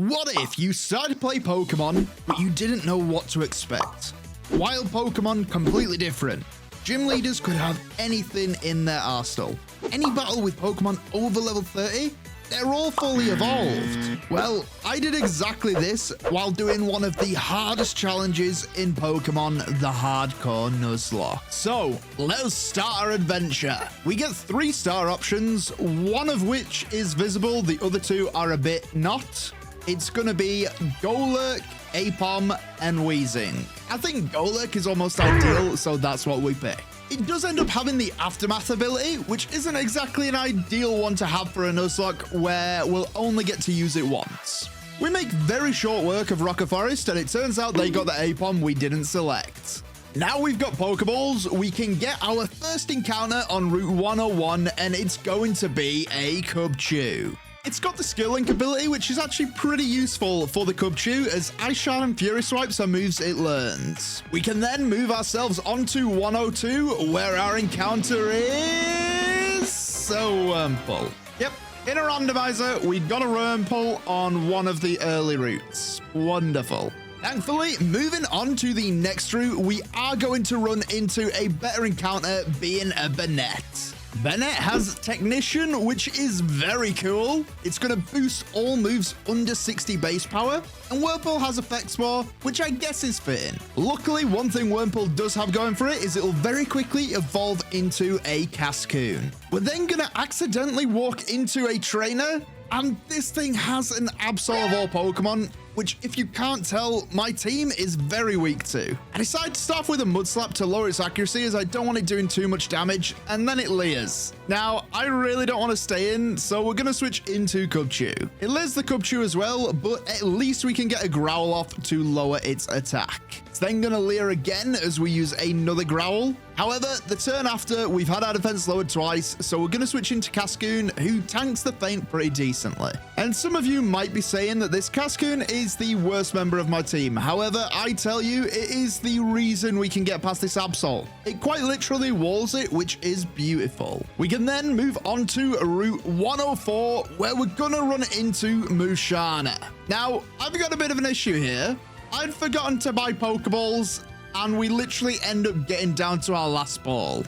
What if you started to play Pokemon, but you didn't know what to expect? Wild Pokemon, completely different. Gym leaders could have anything in their arsenal. Any battle with Pokemon over level 30? They're all fully evolved. Well, I did exactly this while doing one of the hardest challenges in Pokemon, the Hardcore Nuzlocke. So, let's start our adventure. We get 3 star options, one of which is visible, the other 2 are a bit not. It's gonna be Golurk, Aipom, and Weezing. I think Golurk is almost ideal, so that's what we pick. It does end up having the Aftermath ability, which isn't exactly an ideal one to have for a Nuzlocke where we'll only get to use it once. We make very short work of Rocket Forest, and it turns out they got the Aipom we didn't select. Now we've got Pokeballs, we can get our first encounter on Route 101, and it's going to be a Cubchoo. It's got the Skill Link ability, which is actually pretty useful for the Cubchoo, as Ice Shard and Fury Swipes are moves it learns. We can then move ourselves onto 102, where our encounter is Wurmple. Yep, in a randomizer, we got a Wurmple on one of the early routes. Wonderful. Thankfully, moving on to the next route, we are going to run into a better encounter, being a Banette. Banette has Technician, which is very cool. It's going to boost all moves under 60 base power, and Wurmple has Effect Spore, which I guess is fitting. Luckily, one thing Wurmple does have going for it is it'll very quickly evolve into a Cascoon. We're then going to accidentally walk into a trainer, and this thing has an Absol of all Pokemon, which, if you can't tell, my team is very weak to. I decided to start off with a Mud Slap to lower its accuracy, as I don't want it doing too much damage, and then it leers. Now, I really don't want to stay in, so we're going to switch into Cubchoo. It leers the Cubchoo as well, but at least we can get a Growl off to lower its attack. It's then going to leer again as we use another Growl. However, the turn after, we've had our defense lowered twice, so we're going to switch into Cascoon, who tanks the feint pretty decently. And some of you might be saying that this Cascoon is the worst member of my team. However, I tell you, it is the reason we can get past this Absol. It quite literally walls it, which is beautiful. We can then move on to Route 104, where we're going to run into Musharna. Now, I've got a bit of an issue here. I'd forgotten to buy Pokeballs, and we literally end up getting down to our last ball.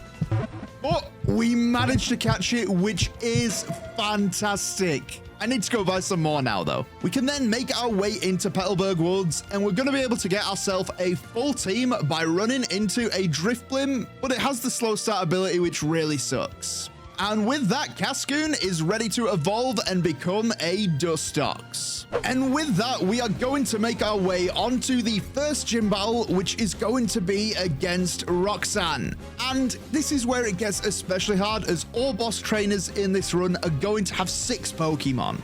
But we managed to catch it, which is fantastic. I need to go buy some more now, though. We can then make our way into Petalburg Woods, and we're going to be able to get ourselves a full team by running into a Drifblim, but it has the slow start ability, which really sucks. And with that, Cascoon is ready to evolve and become a Dustox. And with that, we are going to make our way onto the first gym battle, which is going to be against Roxanne. And this is where it gets especially hard, as all boss trainers in this run are going to have 6 Pokemon.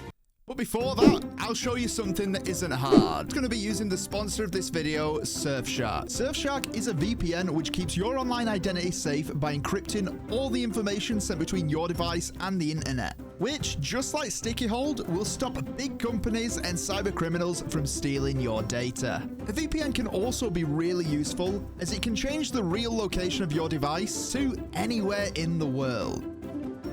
But before that, I'll show you something that isn't hard. It's going to be using the sponsor of this video, Surfshark. Surfshark is a VPN which keeps your online identity safe by encrypting all the information sent between your device and the internet, which, just like Sticky Hold, will stop big companies and cyber criminals from stealing your data. The VPN can also be really useful, as it can change the real location of your device to anywhere in the world.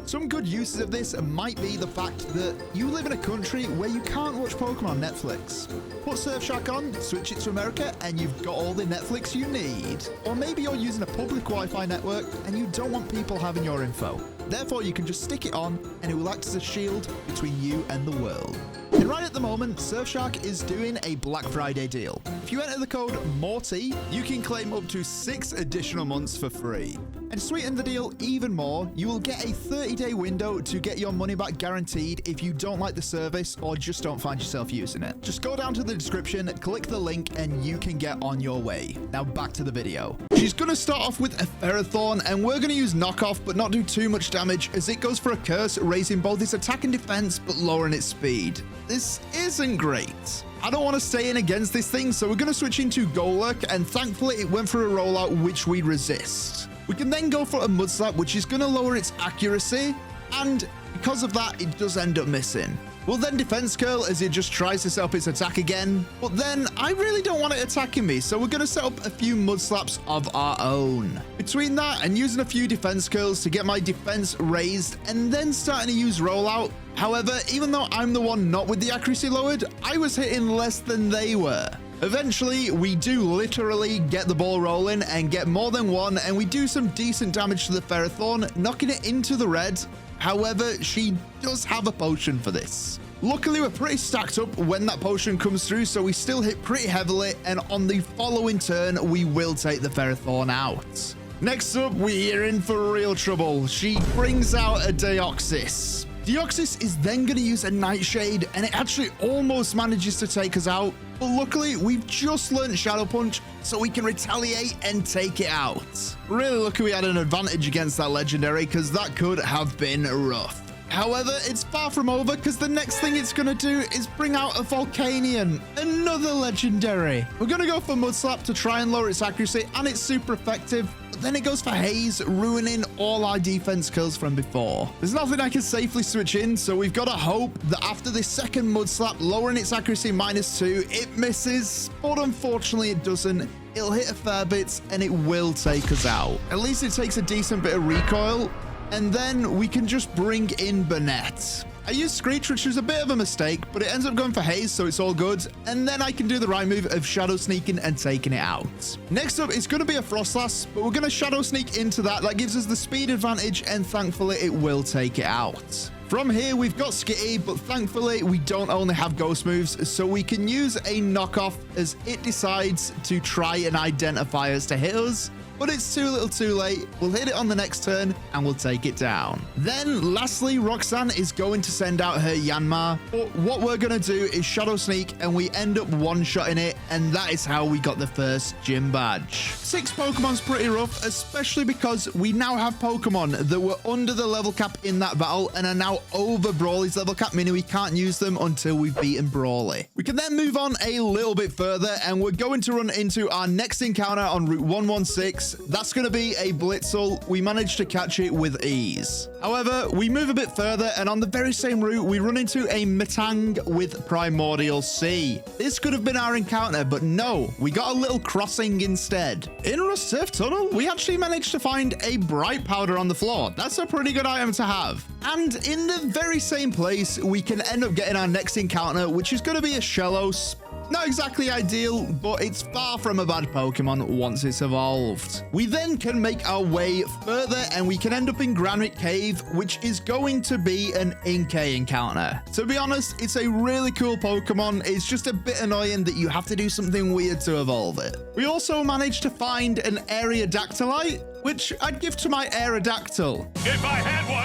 Some good uses of this might be the fact that you live in a country where you can't watch Pokemon on Netflix. Put Surfshark on, switch it to America, and you've got all the Netflix you need. Or maybe you're using a public Wi-Fi network and you don't want people having your info. Therefore, you can just stick it on and it will act as a shield between you and the world. And right at the moment, Surfshark is doing a Black Friday deal. If you enter the code MORTY, you can claim up to 6 additional months for free. And to sweeten the deal even more, you will get a 30-day window to get your money back guaranteed if you don't like the service or just don't find yourself using it. Just go down to the description, click the link, and you can get on your way. Now back to the video. She's going to start off with a Ferrothorn, and we're going to use Knockoff but not do too much damage, as it goes for a Curse, raising both its attack and defense but lowering its speed. This isn't great. I don't want to stay in against this thing, so we're going to switch into Golurk, and thankfully it went for a rollout which we resist. We can then go for a Mud Slap, which is going to lower its accuracy, and because of that, it does end up missing. We'll then Defense Curl as it just tries to set up its attack again, but then I really don't want it attacking me, so we're going to set up a few Mud Slaps of our own. Between that and using a few Defense Curls to get my defense raised, and then starting to use Rollout, However, even though I'm the one not with the accuracy lowered, I was hitting less than they were. Eventually, we do literally get the ball rolling and get more than one, and we do some decent damage to the Ferrothorn, knocking it into the red. However, she does have a potion for this. Luckily, we're pretty stacked up when that potion comes through, so we still hit pretty heavily, and on the following turn, we will take the Ferrothorn out. Next up, we're in for real trouble. She brings out a Deoxys. Deoxys is then going to use a Nightshade, and it actually almost manages to take us out. But luckily, we've just learned Shadow Punch, so we can retaliate and take it out. Really lucky we had an advantage against that legendary, because that could have been rough. However, it's far from over, because the next thing it's going to do is bring out a Volcanion, another legendary. We're going to go for Mud Slap to try and lower its accuracy, and it's super effective. But then it goes for Haze, ruining all our defense kills from before. There's nothing I can safely switch in, so we've got to hope that after this second Mud Slap, lowering its accuracy -2, it misses. But unfortunately, it doesn't. It'll hit a fair bit, and it will take us out. At least it takes a decent bit of recoil. And then we can just bring in Burnett. I used Screech, which was a bit of a mistake, but it ends up going for Haze, so it's all good. And then I can do the right move of Shadow Sneaking and taking it out. Next up, it's going to be a Frostlass, but we're going to Shadow Sneak into that. That gives us the speed advantage, and thankfully, it will take it out. From here, we've got Skitty, but thankfully, we don't only have ghost moves, so we can use a knockoff as it decides to try and identify us to hit us. But it's too little too late. We'll hit it on the next turn and we'll take it down. Then lastly, Roxanne is going to send out her Yanma. But what we're going to do is Shadow Sneak and we end up one-shotting it. And that is how we got the first gym badge. 6 Pokemon's pretty rough, especially because we now have Pokemon that were under the level cap in that battle and are now over Brawly's level cap, meaning we can't use them until we've beaten Brawly. We can then move on a little bit further and we're going to run into our next encounter on Route 116. That's going to be a Blitzel. We managed to catch it with ease. However, we move a bit further and on the very same route, we run into a Metang with Primordial Sea. This could have been our encounter, but no, we got a little crossing instead. In Rust Surf Tunnel, we actually managed to find a Bright Powder on the floor. That's a pretty good item to have. And in the very same place, we can end up getting our next encounter, which is going to be a Shellos. Not exactly ideal, but it's far from a bad Pokemon once it's evolved. We then can make our way further and we can end up in Granite Cave, which is going to be an Inkay encounter. To be honest, it's a really cool Pokemon. It's just a bit annoying that you have to do something weird to evolve it. We also managed to find an Aerodactylite, which I'd give to my Aerodactyl. If I had one!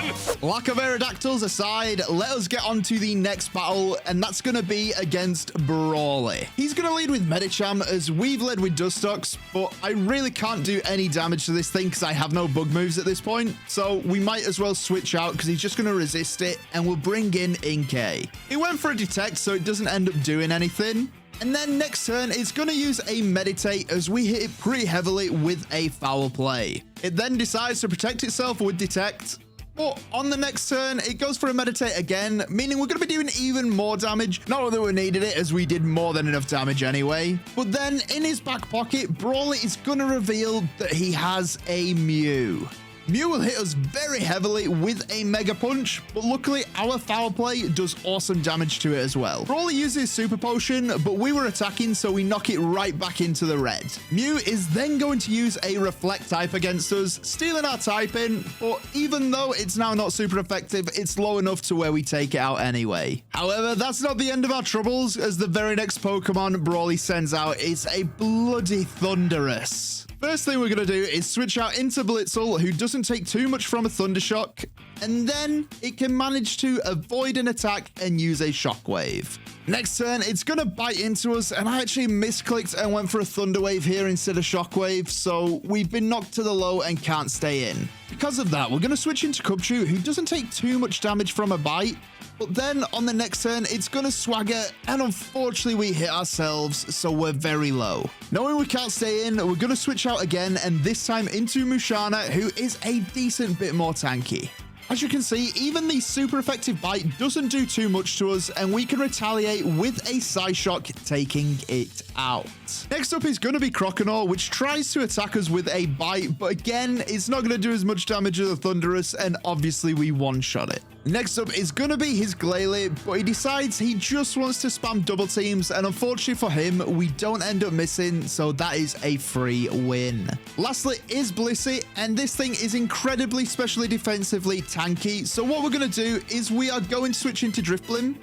Lack of Aerodactyls aside, let us get on to the next battle, and that's going to be against Brawly. He's going to lead with Medicham as we've led with Dustox, but I really can't do any damage to this thing because I have no bug moves at this point, so we might as well switch out because he's just going to resist it, and we'll bring in Inkay. He went for a Detect, so it doesn't end up doing anything. And then next turn, it's going to use a Meditate as we hit it pretty heavily with a Foul Play. It then decides to protect itself with Detect. But on the next turn, it goes for a Meditate again, meaning we're going to be doing even more damage. Not that we needed it, as we did more than enough damage anyway. But then in his back pocket, Brawly is going to reveal that he has a Mew. Mew will hit us very heavily with a Mega Punch, but luckily our Foul Play does awesome damage to it as well. Brawly uses Super Potion, but we were attacking, so we knock it right back into the red. Mew is then going to use a Reflect type against us, stealing our typing, but even though it's now not super effective, it's low enough to where we take it out anyway. However, that's not the end of our troubles, as the very next Pokemon Brawly sends out is a bloody Thunderous. First thing we're going to do is switch out into Blitzel, who doesn't take too much from a Thunder Shock, and then it can manage to avoid an attack and use a Shockwave. Next turn, it's going to bite into us, and I actually misclicked and went for a Thunder Wave here instead of Shockwave, so we've been knocked to the low and can't stay in. Because of that, we're going to switch into Cubchoo, who doesn't take too much damage from a bite, but then on the next turn, it's going to Swagger, and unfortunately we hit ourselves, so we're very low. Knowing we can't stay in, we're going to switch out again, and this time into Musharna, who is a decent bit more tanky. As you can see, even the super effective bite doesn't do too much to us, and we can retaliate with a Psyshock, taking it out. Next up is going to be Croconaw, which tries to attack us with a bite, but again, it's not going to do as much damage as a Thunderous, and obviously we one-shot it. Next up is going to be his Glalie, but he decides he just wants to spam double teams, and unfortunately for him, we don't end up missing, so that is a free win. Lastly is Blissey, and this thing is incredibly specially defensively tanky, so what we're going to do is we are going to switch into Drifblim.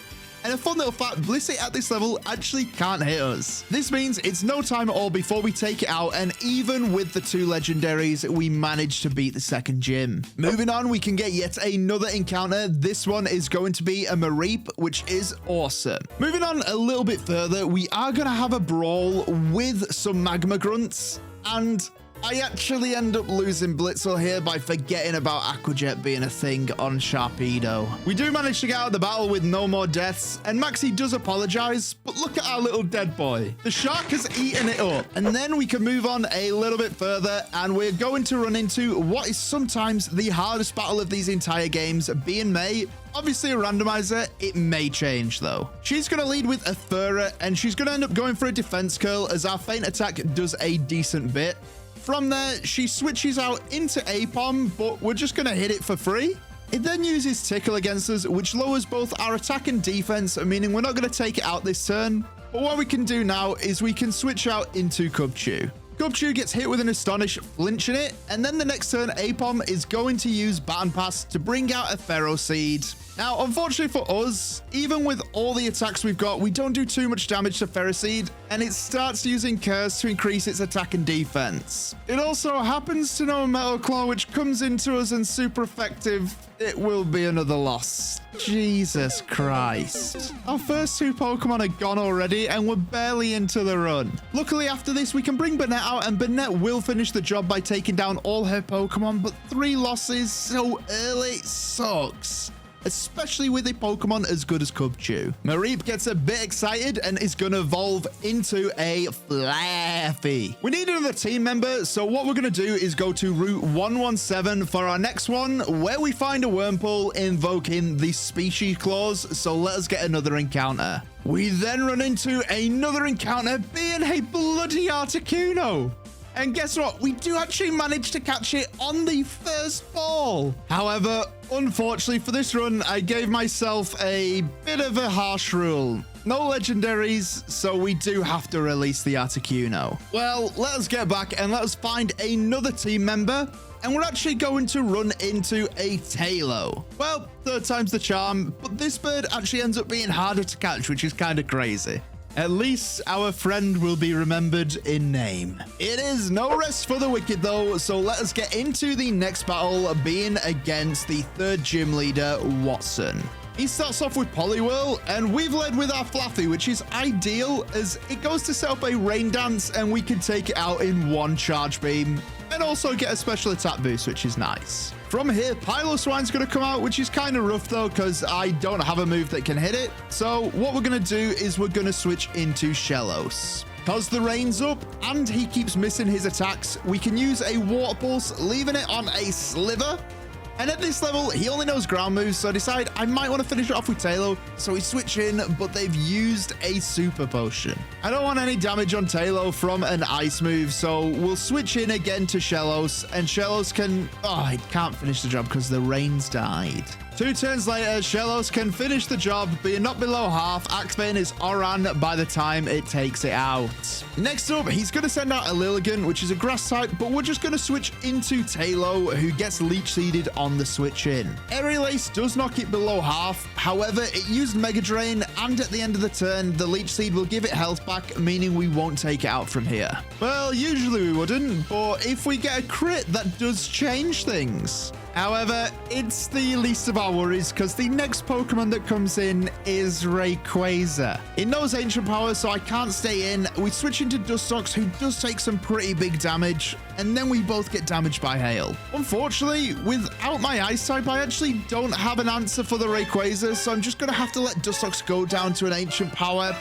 And a fun little fact, Blissey at this level actually can't hit us. This means it's no time at all before we take it out, and even with the 2 legendaries, we managed to beat the second gym. Moving on, we can get yet another encounter. This one is going to be a Mareep, which is awesome. Moving on a little bit further, we are going to have a brawl with some Magma Grunts, and I actually end up losing Blitzel here by forgetting about Aquajet being a thing on Sharpedo. We do manage to get out of the battle with no more deaths, and Maxie does apologize, but look at our little dead boy. The shark has eaten it up. And then we can move on a little bit further, and we're going to run into what is sometimes the hardest battle of these entire games, being May. Obviously a randomizer, it may change though. She's going to lead with a Thura, and she's going to end up going for a defense curl as our feint attack does a decent bit. From there, she switches out into Apom, but we're just going to hit it for free. It then uses Tickle against us, which lowers both our attack and defense, meaning we're not going to take it out this turn. But what we can do now is we can switch out into Cubchoo. Cubchoo gets hit with an Astonish, flinching it, and then the next turn, Apom is going to use Baton Pass to bring out a Pharaoh Seed. Now, unfortunately for us, even with all the attacks we've got, we don't do too much damage to Pharaoh Seed, and it starts using Curse to increase its attack and defense. It also happens to know Metal Claw, which comes into us and super effective. It will be another loss. Jesus Christ. Our first 2 Pokemon are gone already, and we're barely into the run. Luckily, after this, we can bring Burnett out, and Burnett will finish the job by taking down all her Pokemon, but 3 losses so early sucks, especially with a Pokemon as good as Cubchoo. Mareep gets a bit excited and is going to evolve into a Flaffy. We need another team member, so what we're going to do is go to Route 117 for our next one, where we find a Wurmple invoking the Species Clause, so let us get another encounter. We then run into another encounter being a bloody Articuno. And guess what? We do actually manage to catch it on the first ball. However, unfortunately for this run, I gave myself a bit of a harsh rule. No legendaries, so we do have to release the Articuno. Well, let us get back and let us find another team member. And we're actually going to run into a Tailo. Well, 3rd time's the charm, but this bird actually ends up being harder to catch, which is kind of crazy. At least our friend will be remembered in name. It is no rest for the wicked though, so let us get into the next battle, being against the 3rd gym leader, Watson. He starts off with Poliwhirl, and we've led with our Flaffy, which is ideal as it goes to set up a Rain Dance, and we can take it out in 1 Charge Beam, and also get a special attack boost, which is nice. From here, Piloswine's going to come out, which is kind of rough though, because I don't have a move that can hit it. So what we're going to do is we're going to switch into Shellos. Because the rain's up and he keeps missing his attacks, we can use a Water Pulse, leaving it on a Sliver. And at this level, he only knows ground moves, so I decide I might want to finish it off with Tailo. So we switch in, but they've used a Super Potion. I don't want any damage on Tailo from an Ice move, so we'll switch in again to Shellos, and Shellos can... Oh, it can't finish the job because the rain's died. 2 turns later, Shellos can finish the job, being not below half. Axebane is Oran by the time it takes it out. Next up, he's going to send out a Lilligant, which is a grass type, but we're just going to switch into Tailo, who gets Leech Seeded on the switch in. Aerial Ace does knock it below half. However, it used Mega Drain, and at the end of the turn, the Leech Seed will give it health back, meaning we won't take it out from here. Well, usually we wouldn't, but if we get a crit, that does change things. However, it's the least of our worries because the next Pokemon that comes in is Rayquaza. It knows Ancient Power, so I can't stay in. We switch into Dustox, who does take some pretty big damage, and then we both get damaged by Hail. Unfortunately, without my Ice type, I actually don't have an answer for the Rayquaza, so I'm just going to have to let Dustox go down to an Ancient Power.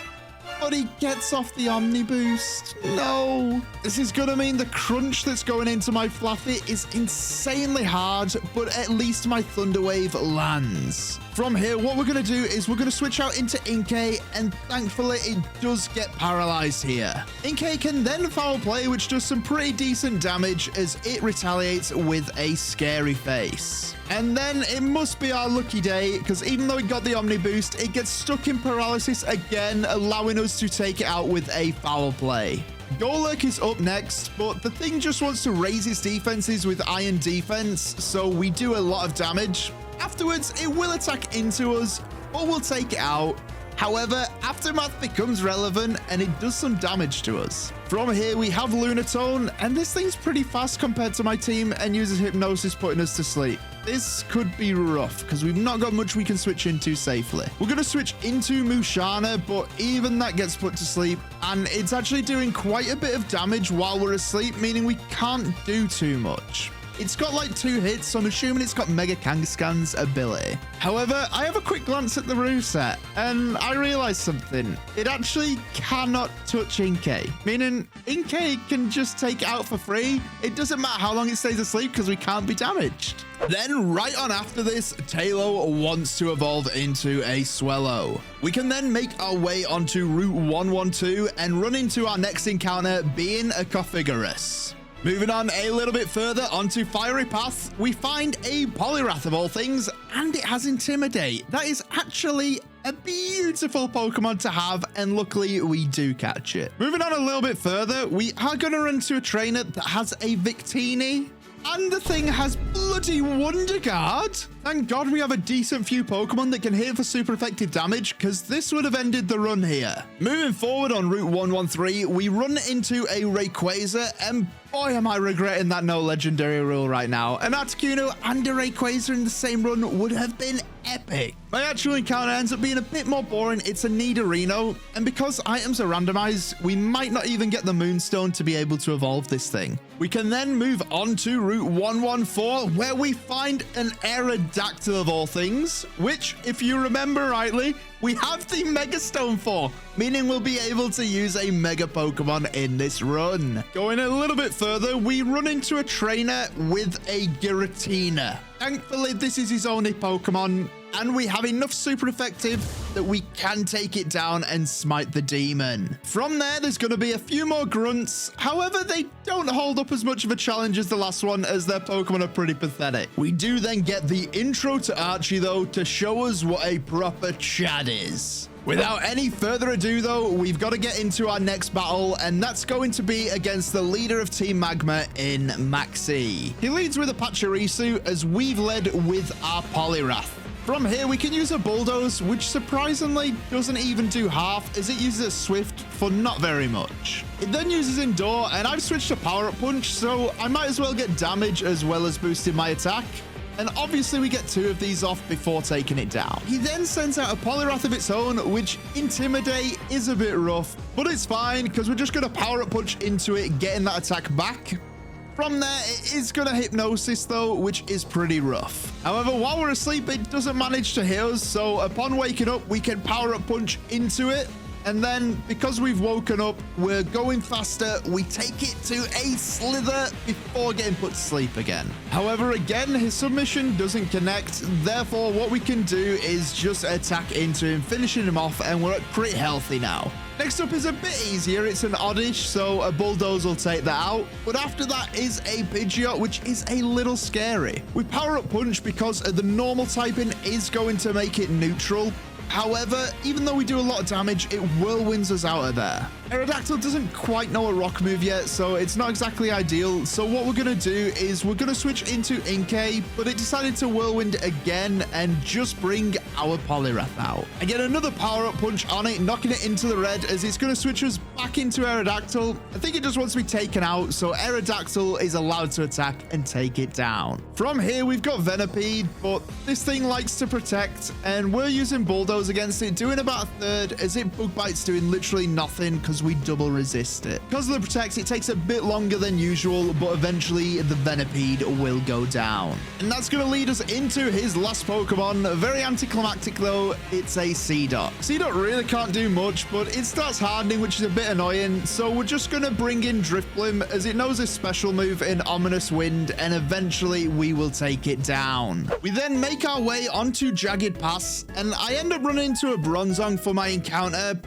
but he gets off the Omni Boost. No. This is going to mean the crunch that's going into my Fluffy is insanely hard, but at least my Thunder Wave lands. From here, what we're going to do is we're going to switch out into Inkay, and thankfully it does get paralyzed here. Inkay can then foul play, which does some pretty decent damage as it retaliates with a scary face. And then it must be our lucky day, because even though it got the Omni Boost, it gets stuck in paralysis again, allowing us to take it out with a foul play. Golurk is up next, but the thing just wants to raise its defenses with Iron Defense, so we do a lot of damage. Afterwards, it will attack into us, or we'll take it out. However, Aftermath becomes relevant, and it does some damage to us. From here, we have Lunatone, and this thing's pretty fast compared to my team and uses Hypnosis, putting us to sleep. This could be rough, because we've not got much we can switch into safely. We're going to switch into Mushana, but even that gets put to sleep, and it's actually doing quite a bit of damage while we're asleep, meaning we can't do too much. It's got like 2 hits, so I'm assuming it's got Mega Kangaskhan's ability. However, I have a quick glance at the rule set, and I realized something. It actually cannot touch Inkay, meaning Inkay can just take it out for free. It doesn't matter how long it stays asleep because we can't be damaged. Then right on after this, Tailo wants to evolve into a Swellow. We can then make our way onto Route 112 and run into our next encounter being a Cofigurus. Moving on a little bit further onto Fiery Path, we find a Poliwrath of all things, and it has Intimidate. That is actually a beautiful Pokemon to have, and luckily we do catch it. Moving on a little bit further, we are going to run to a trainer that has a Victini, and the thing has bloody Wonder Guard. Thank God we have a decent few Pokemon that can hit for super effective damage, because this would have ended the run here. Moving forward on Route 113, we run into a Rayquaza, and boy, am I regretting that no legendary rule right now. An Articuno and a Rayquaza in the same run would have been epic. My actual encounter ends up being a bit more boring. It's a Nidorino, and because items are randomized, we might not even get the Moonstone to be able to evolve this thing. We can then move on to Route 114, where we find an Aerodactyl of all things, which, if you remember rightly, we have the Mega Stone for, meaning we'll be able to use a Mega Pokemon in this run. Going a little bit further, we run into a trainer with a Giratina. Thankfully, this is his only Pokemon, and we have enough super effective that we can take it down and smite the demon. From there, there's going to be a few more grunts. However, they don't hold up as much of a challenge as the last one, as their Pokemon are pretty pathetic. We do then get the intro to Archie, though, to show us what a proper Chad is. Without any further ado, though, we've got to get into our next battle, and that's going to be against the leader of Team Magma in Maxi. He leads with a Pachirisu, as we've led with our Poliwrath. From here, we can use a Bulldoze, which surprisingly doesn't even do half, as it uses a Swift for not very much. It then uses Endure, and I've switched to Power Up Punch, so I might as well get damage as well as boosting my attack. And obviously we get 2 of these off before taking it down. He then sends out a Poliwrath of its own, which Intimidate is a bit rough, but it's fine because we're just going to Power Up Punch into it, getting that attack back. From there, it is going to Hypnosis though, which is pretty rough. However, while we're asleep, it doesn't manage to hit us, so upon waking up, we can Power Up Punch into it. And then, because we've woken up, we're going faster. We take it to a Slither before getting put to sleep again. However, again, his submission doesn't connect. Therefore, what we can do is just attack into him, finishing him off, and we're at pretty healthy now. Next up is a bit easier. It's an Oddish, so a Bulldoze will take that out. But after that is a Pidgeot, which is a little scary. We Power Up Punch because the normal typing is going to make it neutral. However, even though we do a lot of damage, it whirlwinds us out of there. Aerodactyl doesn't quite know a rock move yet, so it's not exactly ideal. So what we're going to do is we're going to switch into Inkay, but it decided to whirlwind again and just bring our Poliwrath out. I get another Power-Up Punch on it, knocking it into the red as it's going to switch us back into Aerodactyl. I think it just wants to be taken out, so Aerodactyl is allowed to attack and take it down. From here, we've got Venipede, but this thing likes to protect, and we're using Bulldoze goes against it, doing about a third, as it bug bites doing literally nothing because we double resist it. Because of the protects, it takes a bit longer than usual, but eventually the Venipede will go down. And that's going to lead us into his last Pokemon. Very anticlimactic though, it's a Seedot. Seedot really can't do much, but it starts hardening, which is a bit annoying, so we're just going to bring in Drifblim as it knows a special move in Ominous Wind, and eventually we will take it down. We then make our way onto Jagged Pass, and I end up running into a Bronzong for my encounter,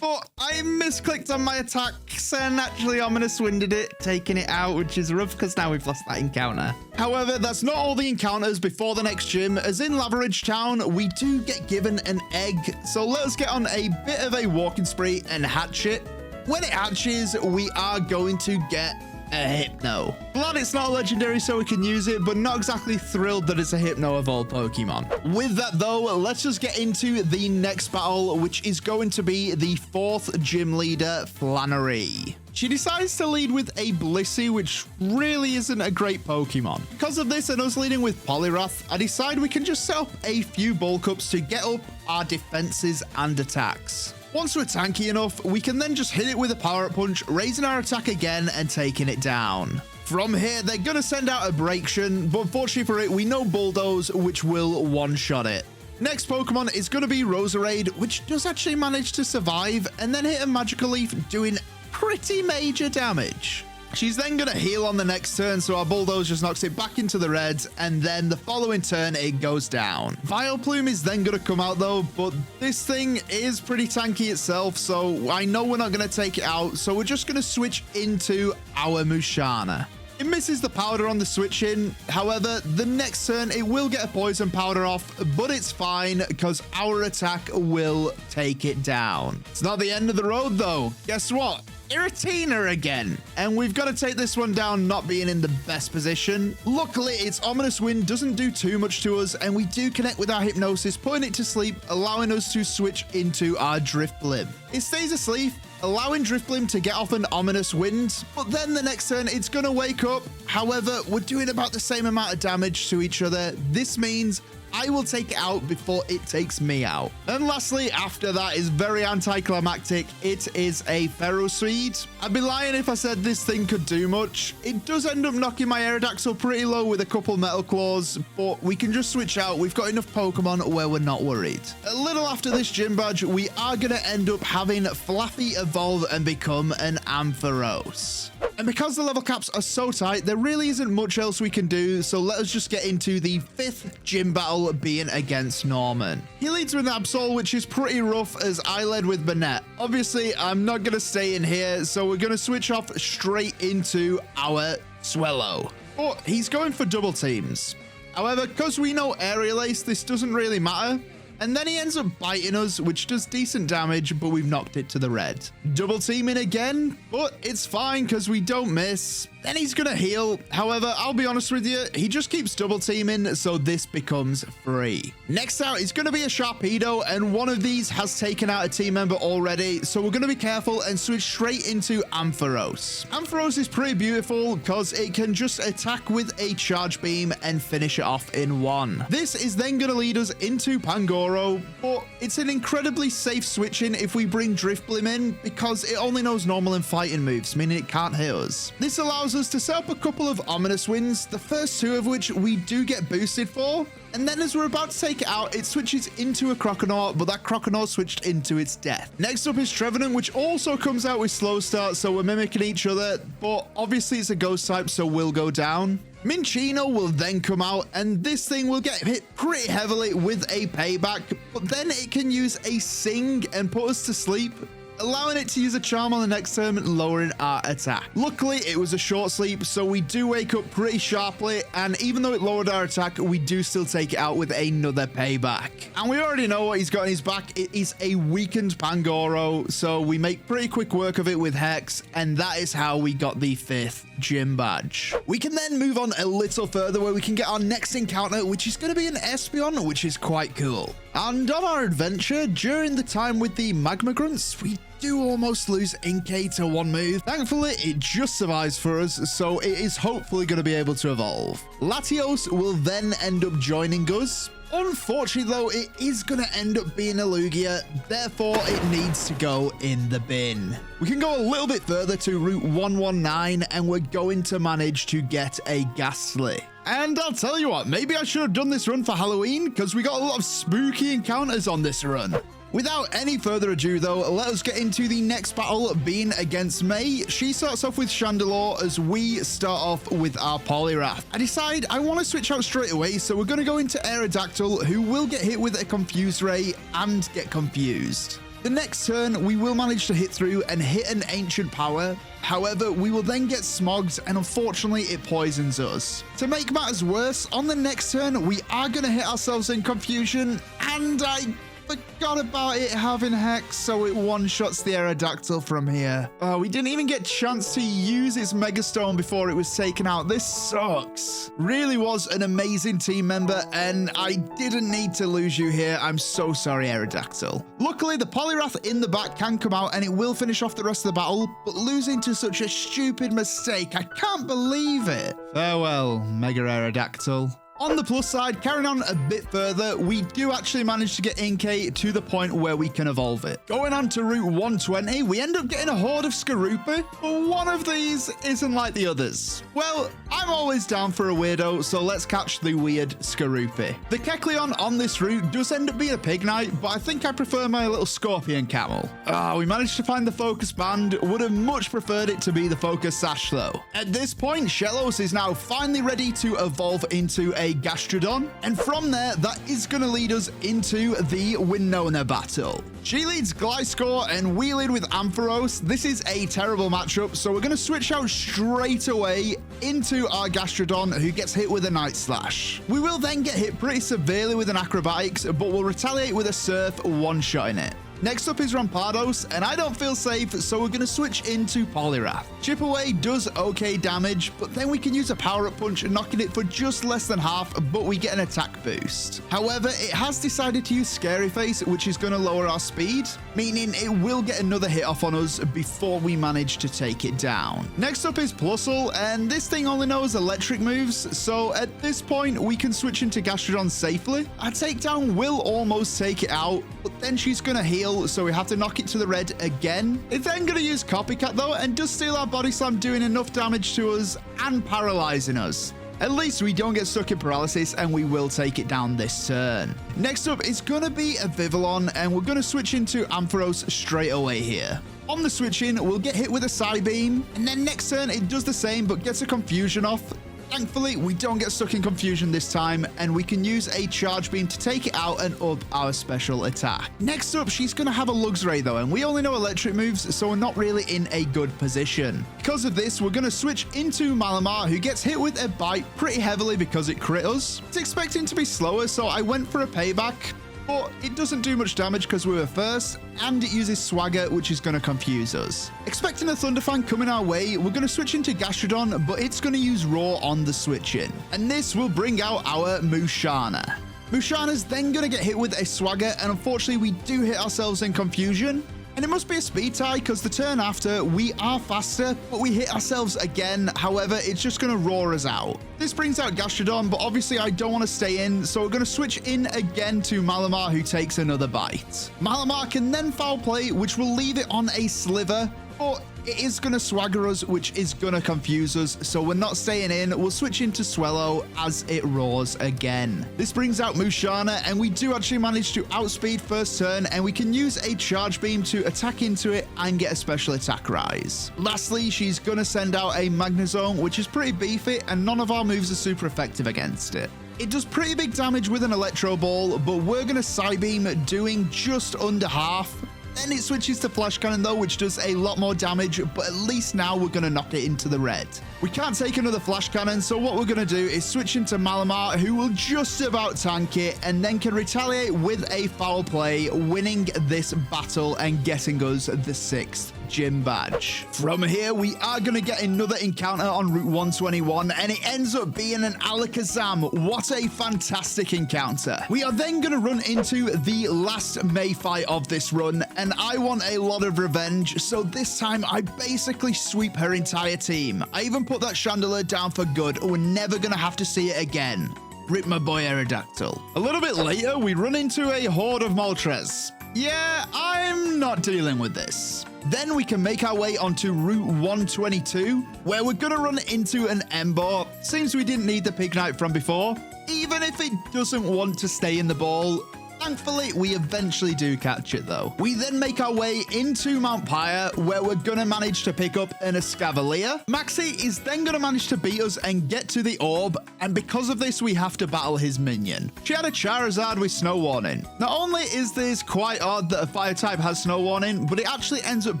but I misclicked on my attacks and actually Ominous Winded it, taking it out, which is rough because now we've lost that encounter. However, that's not all the encounters before the next gym, as in Lavaridge Town, we do get given an egg. So let us get on a bit of a walking spree and hatch it. When it hatches, we are going to get a Hypno. Glad it's not a legendary so we can use it, but not exactly thrilled that it's a Hypno of all Pokemon. With that though, let's just get into the next battle, which is going to be the 4th gym leader, Flannery. She decides to lead with a Blissey, which really isn't a great Pokemon. Because of this and us leading with Poliwrath, I decide we can just set up a few bulk ups to get up our defenses and attacks. Once we're tanky enough, we can then just hit it with a power-up punch, raising our attack again and taking it down. From here, they're going to send out a Braixen, but unfortunately for it, we know Bulldoze, which will one-shot it. Next Pokemon is going to be Roserade, which does actually manage to survive, and then hit a Magical Leaf, doing pretty major damage. She's then going to heal on the next turn, so our Bulldoze just knocks it back into the red, and then the following turn, it goes down. Vileplume is then going to come out, though, but this thing is pretty tanky itself, so I know we're not going to take it out, so we're just going to switch into our Musharna. It misses the powder on the switch in. However, the next turn, it will get a poison powder off, but it's fine because our attack will take it down. It's not the end of the road, though. Guess what? Irritina again, and we've got to take this one down not being in the best position. Luckily, its Ominous Wind doesn't do too much to us, and we do connect with our Hypnosis, putting it to sleep, allowing us to switch into our Drifblim. It stays asleep, allowing Drifblim to get off an Ominous Wind, but then the next turn it's going to wake up. However, we're doing about the same amount of damage to each other. This means I will take it out before it takes me out. And lastly, after that is very anticlimactic. It is a Ferroseed. I'd be lying if I said this thing could do much. It does end up knocking my Aerodactyl pretty low with a couple Metal Claws, but we can just switch out. We've got enough Pokemon where we're not worried. A little after this gym badge, we are going to end up having Flaffy evolve and become an Ampharos. And because the level caps are so tight, there really isn't much else we can do, so let us just get into the 5th gym battle, being against Norman. He leads with Absol, which is pretty rough, as I led with Banette. Obviously, I'm not going to stay in here, so we're going to switch off straight into our Swellow. But he's going for double teams. However, because we know Aerial Ace, this doesn't really matter. And then he ends up biting us, which does decent damage, but we've knocked it to the red. Double teaming again, but it's fine because we don't miss. Then he's going to heal. However, I'll be honest with you, he just keeps double teaming, so this becomes free. Next out is going to be a Sharpedo, and one of these has taken out a team member already, so we're going to be careful and switch straight into Ampharos. Ampharos is pretty beautiful because it can just attack with a Charge Beam and finish it off in one. This is then going to lead us into Pangoro, but it's an incredibly safe switching if we bring Drifblim in because it only knows normal and fighting moves, meaning it can't hit us. This allows us to set up a couple of Ominous Winds, the first 2 of which we do get boosted for. And then as we're about to take it out, it switches into a Croconaw, but that Croconaw switched into its death. Next up is Trevenant, which also comes out with Slow Start, so we're mimicking each other, but obviously it's a Ghost type, so we'll go down. Minccino will then come out, and this thing will get hit pretty heavily with a Payback, but then it can use a Sing and put us to sleep, allowing it to use a Charm on the next turn, lowering our attack. Luckily, it was a short sleep, so we do wake up pretty sharply, and even though it lowered our attack, we do still take it out with another Payback. And we already know what he's got in his back. It is a weakened Pangoro, so we make pretty quick work of it with Hex, and that is how we got the 5th gym badge. We can then move on a little further where we can get our next encounter, which is going to be an Espeon, which is quite cool. And on our adventure, during the time with the Magma Grunts, we do almost lose Inkay to one move. Thankfully, it just survives for us, so it is hopefully going to be able to evolve. Latios will then end up joining us. Unfortunately, though, it is going to end up being a Lugia, therefore it needs to go in the bin. We can go a little bit further to Route 119, and we're going to manage to get a Ghastly. And I'll tell you what, maybe I should have done this run for Halloween, because we got a lot of spooky encounters on this run. Without any further ado, though, let us get into the next battle, being against May. She starts off with Chandelure as we start off with our Poliwrath. I decide I want to switch out straight away, so we're going to go into Aerodactyl, who will get hit with a Confuse Ray and get confused. The next turn, we will manage to hit through and hit an Ancient Power. However, we will then get smogged, and unfortunately, it poisons us. To make matters worse, on the next turn, we are going to hit ourselves in Confusion, and I forgot about it having Hex, so it one-shots the Aerodactyl from here. Oh, we didn't even get a chance to use its Megastone before it was taken out. This sucks. Really was an amazing team member, and I didn't need to lose you here. I'm so sorry, Aerodactyl. Luckily, the Poliwrath in the back can come out, and it will finish off the rest of the battle, but losing to such a stupid mistake, I can't believe it. Farewell, Mega Aerodactyl. On the plus side, carrying on a bit further, we do actually manage to get Inkay to the point where we can evolve it. Going on to Route 120, we end up getting a horde of Skorupi, but one of these isn't like the others. Well, I'm always down for a weirdo, so let's catch the weird Skorupi. The Kecleon on this route does end up being a Pignite, but I think I prefer my little Scorpion Camel. We managed to find the Focus Band. Would have much preferred it to be the Focus Sash, though. At this point, Shellos is now finally ready to evolve into a Gastrodon, and from there, that is going to lead us into the Winona battle. She leads Gliscor, and we lead with Ampharos. This is a terrible matchup, so we're going to switch out straight away into our Gastrodon, who gets hit with a Night Slash. We will then get hit pretty severely with an Acrobatics, but we'll retaliate with a Surf, one-shotting it. Next up is Rampardos, and I don't feel safe, so we're going to switch into Poliwrath. Chip Away does okay damage, but then we can use a Power-Up Punch, knocking it for just less than half, but we get an attack boost. However, it has decided to use Scary Face, which is going to lower our speed, meaning it will get another hit off on us before we manage to take it down. Next up is Plusle, and this thing only knows electric moves, so at this point, we can switch into Gastrodon safely. Our takedown will almost take it out, but then she's going to heal, so we have to knock it to the red again. It's then going to use Copycat, though, and does steal our Body Slam, doing enough damage to us and paralyzing us. At least we don't get stuck in paralysis, and we will take it down this turn. Next up is going to be a Vivillon, and we're going to switch into Ampharos straight away here. On the switch in, we'll get hit with a Psybeam, and then next turn it does the same but gets a Confusion off. Thankfully, we don't get stuck in Confusion this time, and we can use a Charge Beam to take it out and up our special attack. Next up, she's going to have a Luxray, though, and we only know electric moves, so we're not really in a good position. Because of this, we're going to switch into Malamar, who gets hit with a Bite pretty heavily because it crit us. It's expecting to be slower, so I went for a Payback, but it doesn't do much damage because we were first, and it uses Swagger, which is going to confuse us. Expecting a Thunderfang coming our way, we're going to switch into Gastrodon, but it's going to use Roar on the switch in, and this will bring out our Musharna. Musharna's then going to get hit with a Swagger, and unfortunately we do hit ourselves in Confusion. And it must be a speed tie, because the turn after, we are faster, but we hit ourselves again. However, it's just going to roar us out. This brings out Gastrodon, but obviously I don't want to stay in, so we're going to switch in again to Malamar, who takes another bite. Malamar can then Foul Play, which will leave it on a Sliver, but it is going to Swagger us, which is going to confuse us, so we're not staying in. We'll switch into Swellow as it roars again. This brings out Musharna, and we do actually manage to outspeed first turn, and we can use a Charge Beam to attack into it and get a special attack rise. Lastly, she's going to send out a Magnezone, which is pretty beefy, and none of our moves are super effective against it. It does pretty big damage with an Electro Ball, but we're going to Psybeam, doing just under half. Then it switches to Flash Cannon, though, which does a lot more damage, but at least now we're going to knock it into the red. We can't take another Flash Cannon, so what we're going to do is switch into Malamar, who will just about tank it, and then can retaliate with a Foul Play, winning this battle and getting us the 6th gym badge. From here, we are going to get another encounter on Route 121, and it ends up being an Alakazam. What a fantastic encounter. We are then going to run into the last May fight of this run, and I want a lot of revenge, so this time I basically sweep her entire team. I even put that Chandelier down for good. We're never going to have to see it again. Rip my boy Aerodactyl. A little bit later, we run into a horde of Moltres. Yeah, I'm not dealing with this. Then we can make our way onto Route 122, where we're gonna run into an Ember. Seems we didn't need the Pignite from before, even if it doesn't want to stay in the ball. Thankfully, we eventually do catch it though. We then make our way into Mount Pyre, where we're gonna manage to pick up an Escavalier. Maxie is then gonna manage to beat us and get to the orb, and because of this, we have to battle his minion. She had a Charizard with Snow Warning. Not only is this quite odd that a fire type has Snow Warning, but it actually ends up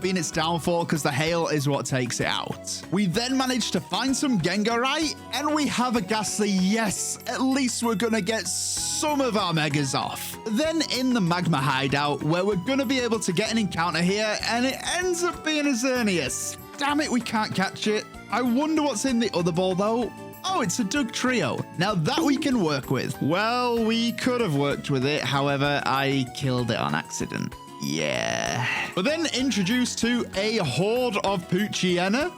being its downfall because the hail is what takes it out. We then manage to find some Gengarite, and we have a Ghastly. Yes, at least we're gonna get some of our Megas off. Then in the Magma Hideout, where we're going to be able to get an encounter here, and it ends up being a Xerneas. Damn it, we can't catch it. I wonder what's in the other ball, though. Oh, it's a Doug Trio. Now that we can work with. Well, we could have worked with it. However, I killed it on accident. Yeah. We're then introduced to a horde of Poochyena.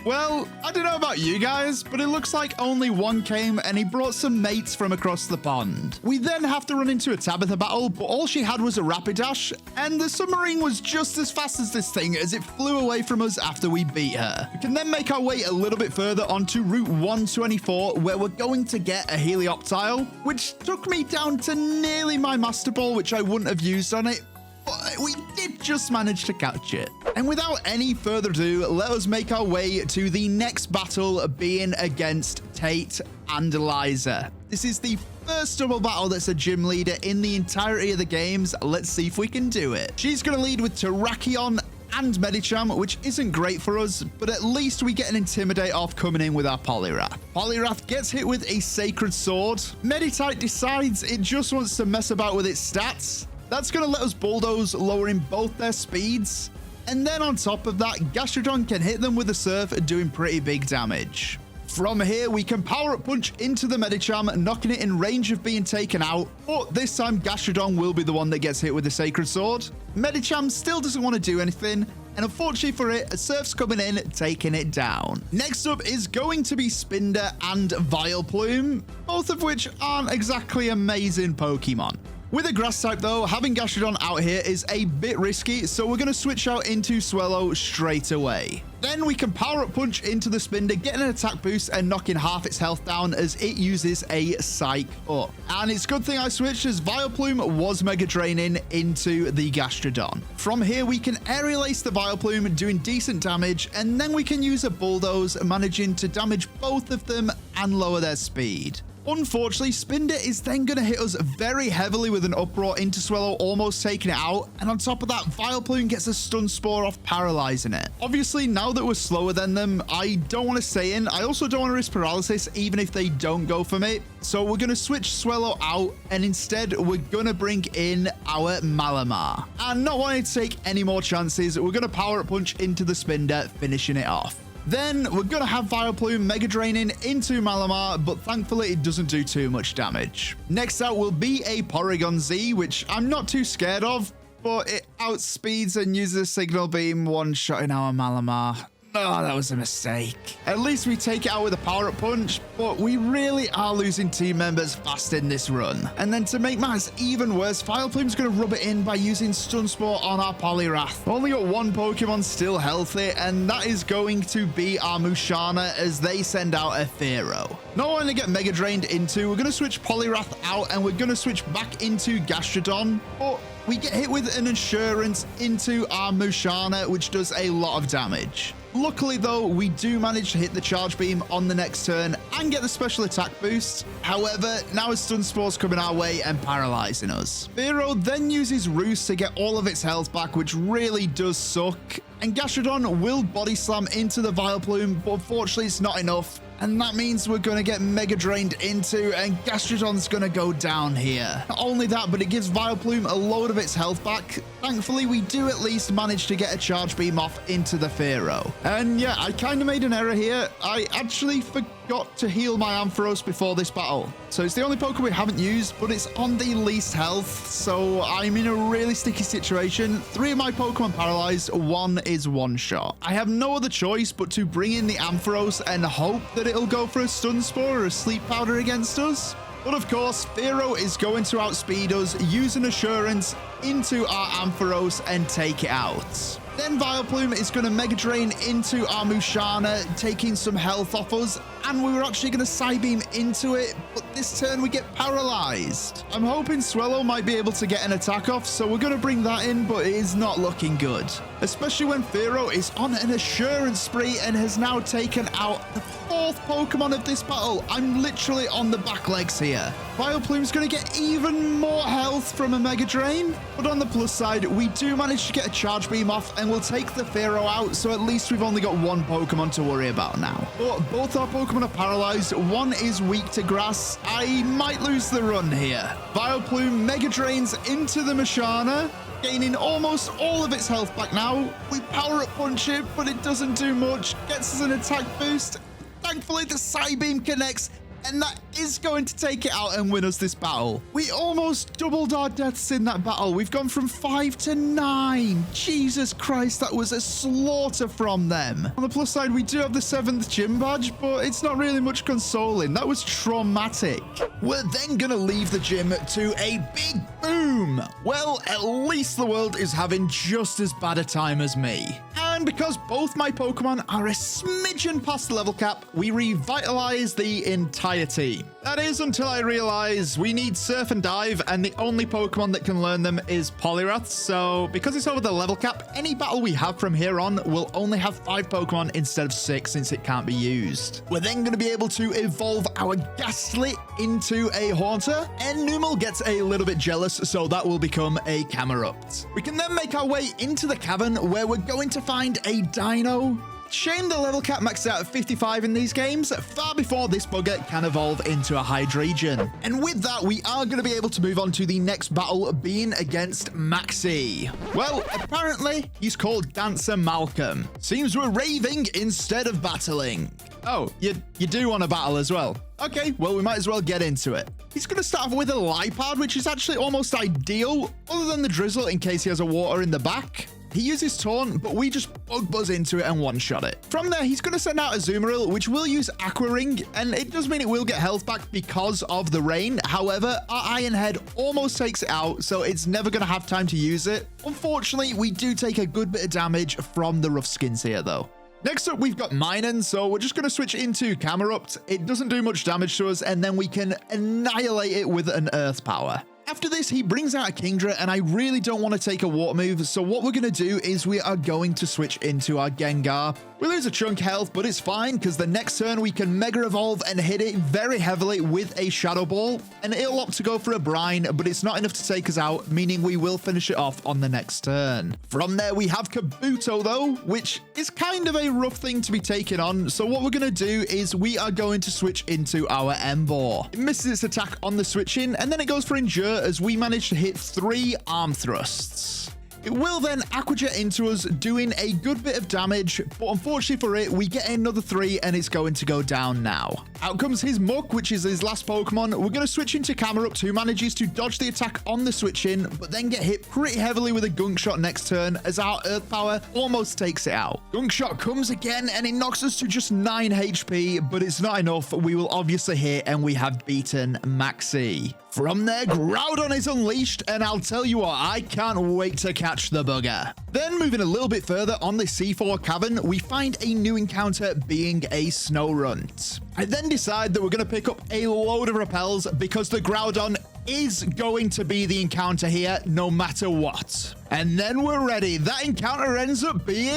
Well, I don't know about you guys, but it looks like only one came and he brought some mates from across the pond. We then have to run into a Tabitha battle, but all she had was a Rapidash, and the submarine was just as fast as this thing as it flew away from us after we beat her. We can then make our way a little bit further onto Route 124, where we're going to get a Helioptile, which took me down to nearly my Master Ball, which I wouldn't have used on it. But we did just manage to catch it. And without any further ado, let us make our way to the next battle, being against Tate and Eliza. This is the first double battle that's a gym leader in the entirety of the games. Let's see if we can do it. She's going to lead with Terrakion and Medicham, which isn't great for us, but at least we get an Intimidate off coming in with our Poliwrath. Poliwrath gets hit with a Sacred Sword. Meditite decides it just wants to mess about with its stats. That's going to let us Bulldoze, lowering both their speeds. And then on top of that, Gastrodon can hit them with a Surf, doing pretty big damage. From here, we can Power Up Punch into the Medicham, knocking it in range of being taken out. But this time, Gastrodon will be the one that gets hit with the Sacred Sword. Medicham still doesn't want to do anything. And unfortunately for it, a Surf's coming in, taking it down. Next up is going to be Spinder and Vileplume, both of which aren't exactly amazing Pokemon. With a grass type though, having Gastrodon out here is a bit risky, so we're going to switch out into Swellow straight away. Then we can Power Up Punch into the Spinder, getting an attack boost and knocking half its health down as it uses a Psych Up. And it's a good thing I switched, as Vileplume was Mega Draining into the Gastrodon. From here we can Aerial Ace the Vileplume, doing decent damage, and then we can use a Bulldoze, managing to damage both of them and lower their speed. Unfortunately, Spinder is then going to hit us very heavily with an Uproar into Swellow, almost taking it out. And on top of that, Vileplume gets a Stun Spore off, paralyzing it. Obviously, now that we're slower than them, I don't want to stay in. I also don't want to risk paralysis, even if they don't go for me. So we're going to switch Swellow out, and instead we're going to bring in our Malamar. And not wanting to take any more chances, we're going to Power Up Punch into the Spinder, finishing it off. Then we're going to have Vileplume Mega Draining into Malamar, but thankfully it doesn't do too much damage. Next out will be a Porygon Z, which I'm not too scared of, but it outspeeds and uses a Signal Beam, one-shotting our Malamar. Oh, that was a mistake. At least we take it out with a Power Up Punch, but we really are losing team members fast in this run. And then to make matters even worse, Vileplume's going to rub it in by using Stun Spore on our Poliwrath. We've only got one Pokemon still healthy, and that is going to be our Musharna, as they send out a Fearow. Not only get Mega Drained into, we're going to switch Poliwrath out, and we're going to switch back into Gastrodon, but we get hit with an Insurance into our Musharna, which does a lot of damage. Luckily though, we do manage to hit the Charge Beam on the next turn and get the special attack boost. However, now a Stun Spore's coming our way and paralyzing us. Fearow then uses Roost to get all of its health back, which really does suck. And Gastrodon will Body Slam into the Vileplume, but unfortunately it's not enough. And that means we're going to get Mega Drained into, and Gastrodon's going to go down here. Not only that, but it gives Vileplume a load of its health back. Thankfully, we do at least manage to get a Charge Beam off into the Fearow. And yeah, I kind of made an error here. I actually forgot to heal my Ampharos before this battle. So it's the only Pokemon we haven't used, but it's on the least health. So I'm in a really sticky situation. 3 of my Pokemon paralyzed, 1 is one shot. I have no other choice but to bring in the Ampharos and hope that it'll go for a Stun Spore or a Sleep Powder against us. But of course, Fearow is going to outspeed us, use an Assurance into our Ampharos and take it out. Then Vileplume is going to Mega Drain into our Musharna, taking some health off us, and we were actually going to Psybeam into it, but this turn we get paralyzed. I'm hoping Swellow might be able to get an attack off, so we're going to bring that in, but it is not looking good. Especially when Fearow is on an Assurance spree and has now taken out the 4th Pokemon of this battle. I'm literally on the back legs here. Vileplume's going to get even more health from a Mega Drain, but on the plus side, we do manage to get a Charge Beam off, and we'll take the Fearow out, so at least we've only got 1 Pokemon to worry about now. But both our Pokemon are paralyzed. 1 is weak to grass. I might lose the run here. Vileplume Mega Drains into the Musharna, gaining almost all of its health back now. We power up Punch it, but it doesn't do much. Gets us an attack boost. Thankfully, the Psybeam connects, and that is going to take it out and win us this battle. We almost doubled our deaths in that battle. We've gone from 5 to 9. Jesus Christ, that was a slaughter from them. On the plus side, we do have the 7th gym badge, but it's not really much consoling. That was traumatic. We're then going to leave the gym to a big boom. Well, at least the world is having just as bad a time as me. And because both my Pokemon are a smidgen past the level cap, we revitalize the entire team. That is until I realize we need Surf and Dive, and the only Pokemon that can learn them is Poliwrath. So because it's over the level cap, any battle we have from here on will only have 5 Pokemon instead of 6 since it can't be used. We're then going to be able to evolve our Ghastly into a Haunter, and Numel gets a little bit jealous, so that will become a Camerupt. We can then make our way into the cavern where we're going to find a Dino. Shame the level cap maxed out at 55 in these games, far before this bugger can evolve into a Hydreigon. And with that, we are going to be able to move on to the next battle, being against Maxie. Well, apparently, he's called Dancer Malcolm. Seems we're raving instead of battling. Oh, you do want to battle as well? Okay, well, we might as well get into it. He's going to start off with a Lipard, which is actually almost ideal, other than the Drizzle in case he has a water in the back. He uses Taunt, but we just bug buzz into it and one-shot it. From there, he's going to send out a Azumarill, which will use Aqua Ring, and it does mean it will get health back because of the rain. However, our Iron Head almost takes it out, so it's never going to have time to use it. Unfortunately, we do take a good bit of damage from the rough skins here, though. Next up, we've got Minun, so we're just going to switch into Camerupt. It doesn't do much damage to us, and then we can annihilate it with an Earth Power. After this, he brings out a Kingdra, and I really don't want to take a water move, so what we're going to do is we are going to switch into our Gengar. We lose a chunk health, but it's fine, because the next turn we can Mega Evolve and hit it very heavily with a Shadow Ball, and it'll opt to go for a Brine, but it's not enough to take us out, meaning we will finish it off on the next turn. From there, we have Kabuto, though, which is kind of a rough thing to be taken on, so what we're going to do is we are going to switch into our Emboar. It misses its attack on the switch in, and then it goes for Endure, as we manage to hit 3 Arm Thrusts. It will then Aqua Jet into us, doing a good bit of damage, but unfortunately for it, we get another 3 and it's going to go down now. Out comes his Muck, which is his last Pokemon. We're going to switch into Camerupt, who manages to dodge the attack on the switch in, but then get hit pretty heavily with a Gunk Shot next turn, as our Earth Power almost takes it out. Gunk Shot comes again and it knocks us to just 9 HP, but it's not enough. We will obviously hit, and we have beaten Maxie. From there, Groudon is unleashed, and I'll tell you what, I can't wait to catch the bugger. Then, moving a little bit further on the C4 cavern, we find a new encounter, being a Snorunt. I then decide that we're going to pick up a load of repels, because the Groudon is going to be the encounter here, no matter what. And then we're ready. That encounter ends up being...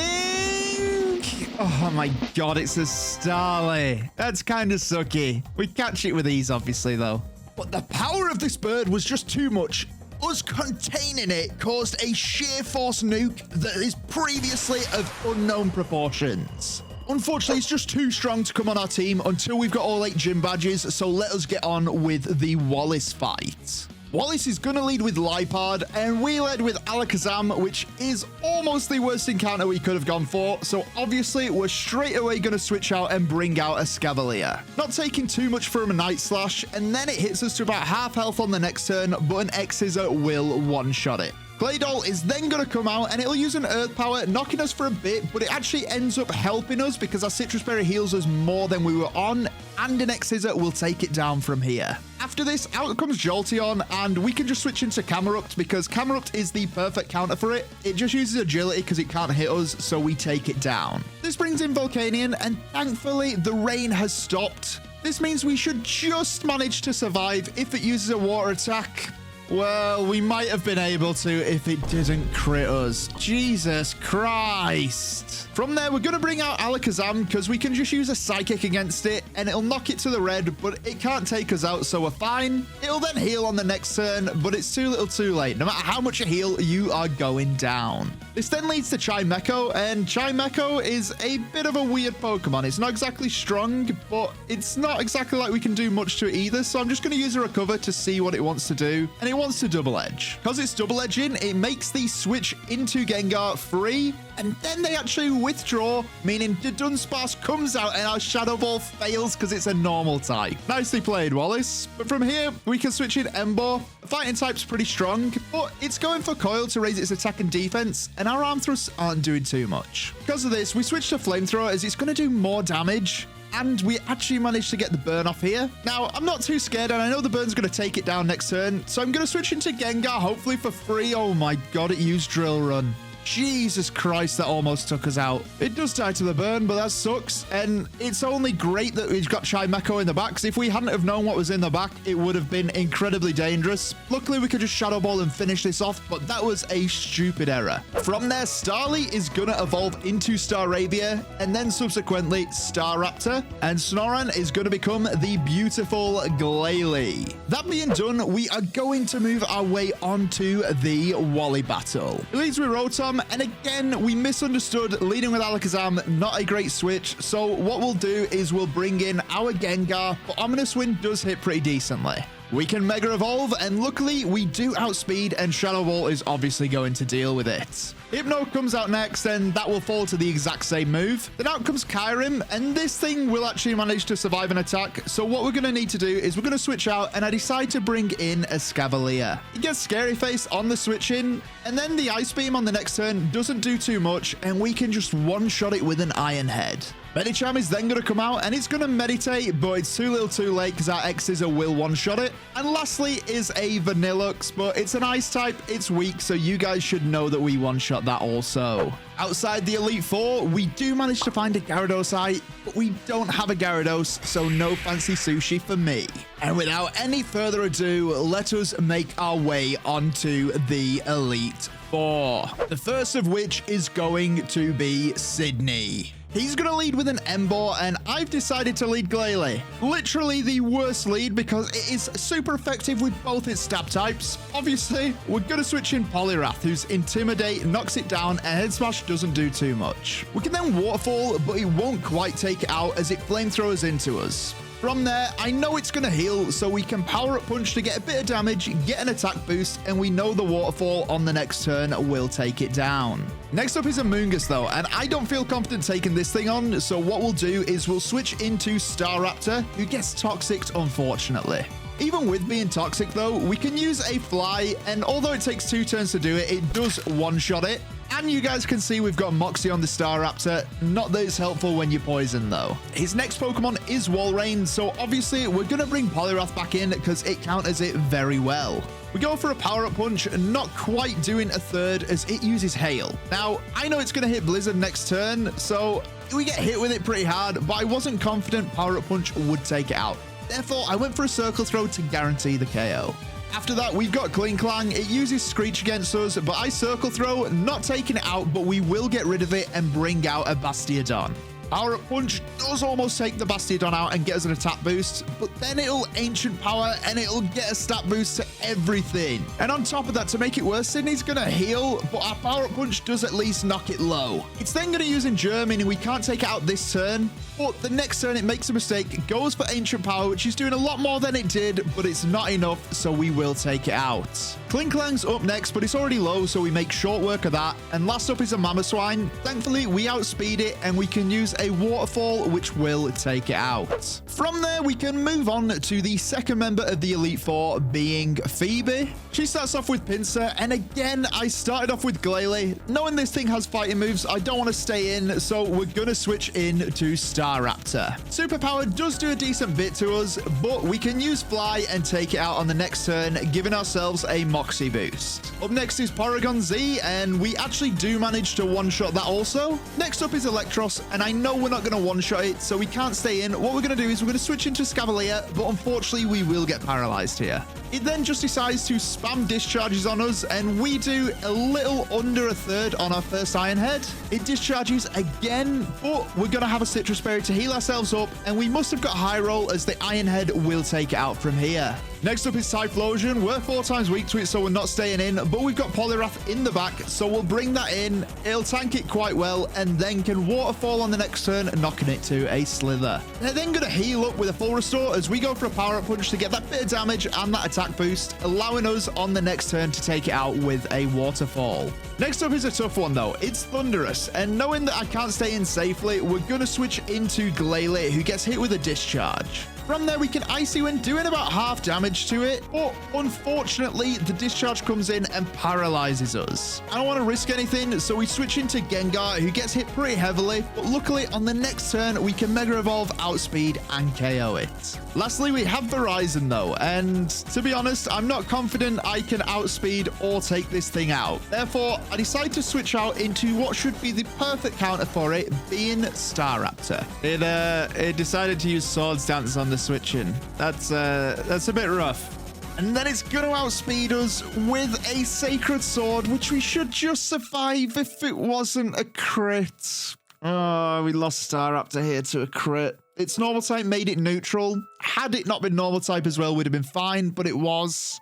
oh my god, it's a Starly. That's kind of sucky. We catch it with ease, obviously, though. But the power of this bird was just too much. Us containing it caused a sheer force nuke that is previously of unknown proportions. Unfortunately, it's just too strong to come on our team until we've got all 8 gym badges, so let us get on with the Wallace fight. Wallace is going to lead with Lipard, and we led with Alakazam, which is almost the worst encounter we could have gone for, so obviously we're straight away going to switch out and bring out a Scavalier. Not taking too much from a Night Slash, and then it hits us to about half health on the next turn, but an X-Scissor will one-shot it. Claydol is then going to come out and it'll use an Earth Power, knocking us for a bit, but it actually ends up helping us because our Citrus Berry heals us more than we were on, and an X-Scissor will take it down from here. After this, out comes Jolteon, and we can just switch into Camerupt because Camerupt is the perfect counter for it. It just uses agility because it can't hit us, so we take it down. This brings in Volcanion, and thankfully the rain has stopped. This means we should just manage to survive if it uses a water attack. Well, we might have been able to if it didn't crit us. Jesus Christ. From there, we're going to bring out Alakazam because we can just use a Psychic against it and it'll knock it to the red, but it can't take us out, so we're fine. It'll then heal on the next turn, but it's too little too late. No matter how much you heal, you are going down. This then leads to Chimecho, and Chimecho is a bit of a weird Pokemon. It's not exactly strong, but it's not exactly like we can do much to it either, so I'm just going to use a Recover to see what it wants to do, and it wants to Double Edge. Because it's Double Edging, it makes the switch into Gengar free, and then they actually withdraw, meaning the Dunsparce comes out and our Shadow Ball fails because it's a normal type. Nicely played, Wallace. But from here, we can switch in Ember. Fighting type's pretty strong, but it's going for Coil to raise its attack and defense, and our Arm Thrusts aren't doing too much. Because of this, we switch to Flamethrower as it's going to do more damage, and we actually managed to get the burn off here. Now, I'm not too scared, and I know the burn's going to take it down next turn, so I'm going to switch into Gengar, hopefully for free. Oh my god, it used Drill Run. Jesus Christ, that almost took us out. It does die to the burn, but that sucks. And it's only great that we've got Chimecho in the back, because if we hadn't have known what was in the back, it would have been incredibly dangerous. Luckily, we could just Shadow Ball and finish this off, but that was a stupid error. From there, Starly is going to evolve into Staravia, and then subsequently Staraptor, and Snorunt is going to become the beautiful Glalie. That being done, we are going to move our way onto the Wally battle. It leads with Rotom, and again, we misunderstood leading with Alakazam, not a great switch. So what we'll do is we'll bring in our Gengar, but Ominous Wind does hit pretty decently. We can Mega Evolve, and luckily we do outspeed, and Shadow Ball is obviously going to deal with it. Hypno comes out next, and that will fall to the exact same move. Then out comes Kyurem, and this thing will actually manage to survive an attack. So what we're going to need to do is we're going to switch out, and I decide to bring in a Scavalier. It gets Scary Face on the switch in, and then the Ice Beam on the next turn doesn't do too much, and we can just one-shot it with an Iron Head. Medicham is then going to come out, and it's going to Meditate, but it's too little too late because our X-Scissor will one-shot it. And lastly is a Vanillux, but it's an Ice type, it's weak, so you guys should know that we one-shot that also. Outside the Elite Four, we do manage to find a Gyarados, but we don't have a Gyarados, so no fancy sushi for me. And without any further ado, let us make our way onto the Elite Four. The first of which is going to be Sydney. He's going to lead with an Ember, and I've decided to lead Glalie. Literally the worst lead because it is super effective with both its stab types. Obviously, we're going to switch in Poliwrath, whose Intimidate knocks it down, and Head Smash doesn't do too much. We can then Waterfall, but it won't quite take it out as it flamethrowers into us. From there, I know it's going to heal, so we can Power Up Punch to get a bit of damage, get an attack boost, and we know the Waterfall on the next turn will take it down. Next up is a Moongus though, and I don't feel confident taking this thing on, so what we'll do is we'll switch into Staraptor, who gets Toxicked unfortunately. Even with being toxic though, we can use a Fly, and although it takes 2 turns to do it, it does one-shot it. And you guys can see we've got Moxie on the Staraptor. Not that it's helpful when you're poisoned though. His next Pokemon is Walrein, so obviously we're going to bring Poliwrath back in because it counters it very well. We go for a Power-Up Punch, not quite doing a third as it uses Hail. Now, I know it's going to hit Blizzard next turn, so we get hit with it pretty hard, but I wasn't confident Power-Up Punch would take it out. Therefore, I went for a Circle Throw to guarantee the KO. After that, we've got Klinklang. It uses Screech against us, but I Circle Throw, not taking it out, but we will get rid of it and bring out a Bastiodon. Power-up punch does almost take the Bastiodon out and get us an attack boost, but then it'll ancient power and it'll get a stat boost to everything. And on top of that, to make it worse, Sydney's gonna heal, but our power-up punch does at least knock it low. It's then gonna use Endure, meaning we can't take it out this turn, but the next turn it makes a mistake, goes for ancient power, which is doing a lot more than it did, but it's not enough, so we will take it out. Klinkklang's up next, but it's already low, so we make short work of that. And last up is a Mamoswine. Thankfully, we outspeed it, and we can use a Waterfall, which will take it out. From there, we can move on to the second member of the Elite Four, being Phoebe. She starts off with Pinsir, and again, I started off with Glalie. Knowing this thing has fighting moves, I don't want to stay in, so we're gonna switch in to Staraptor. Superpower does do a decent bit to us, but we can use Fly and take it out on the next turn, giving ourselves a Moxie boost. Up next is Porygon Z, and we actually do manage to one-shot that also. Next up is Electros, and I know we're not going to one-shot it, so we can't stay in. What we're going to do is we're going to switch into Scavalier, but unfortunately we will get paralyzed here. It then just decides to spam discharges on us, and we do a little under a third on our first Iron Head. It discharges again, but we're going to have a Citrus Berry to heal ourselves up, and we must have got High Roll as the Iron Head will take it out from here. Next up is Typhlosion. We're 4 times weak to it, so we're not staying in, but we've got Poliwrath in the back, so we'll bring that in. It'll tank it quite well, and then can Waterfall on the next turn, knocking it to a Slither. They're then going to heal up with a full restore as we go for a Power-Up Punch to get that bit of damage and that attack boost, allowing us on the next turn to take it out with a Waterfall. Next up is a tough one, though. It's Thunderous, and knowing that I can't stay in safely, we're going to switch into Glalie, who gets hit with a Discharge. From there, we can Icy Wind, doing about half damage to it, but unfortunately, the Discharge comes in and paralyzes us. I don't want to risk anything, so we switch into Gengar, who gets hit pretty heavily, but luckily, on the next turn, we can Mega Evolve, Outspeed, and KO it. Lastly, we have Verizon, though, and to be honest, I'm not confident I can outspeed or take this thing out. Therefore, I decide to switch out into what should be the perfect counter for it, being Staraptor. It decided to use Swords Dance on the switching. That's a bit rough. And then it's going to outspeed us with a Sacred Sword, which we should just survive if it wasn't a crit. Oh, we lost Staraptor here to a crit. Its normal type made it neutral. Had it not been normal type as well, we'd have been fine, but it was.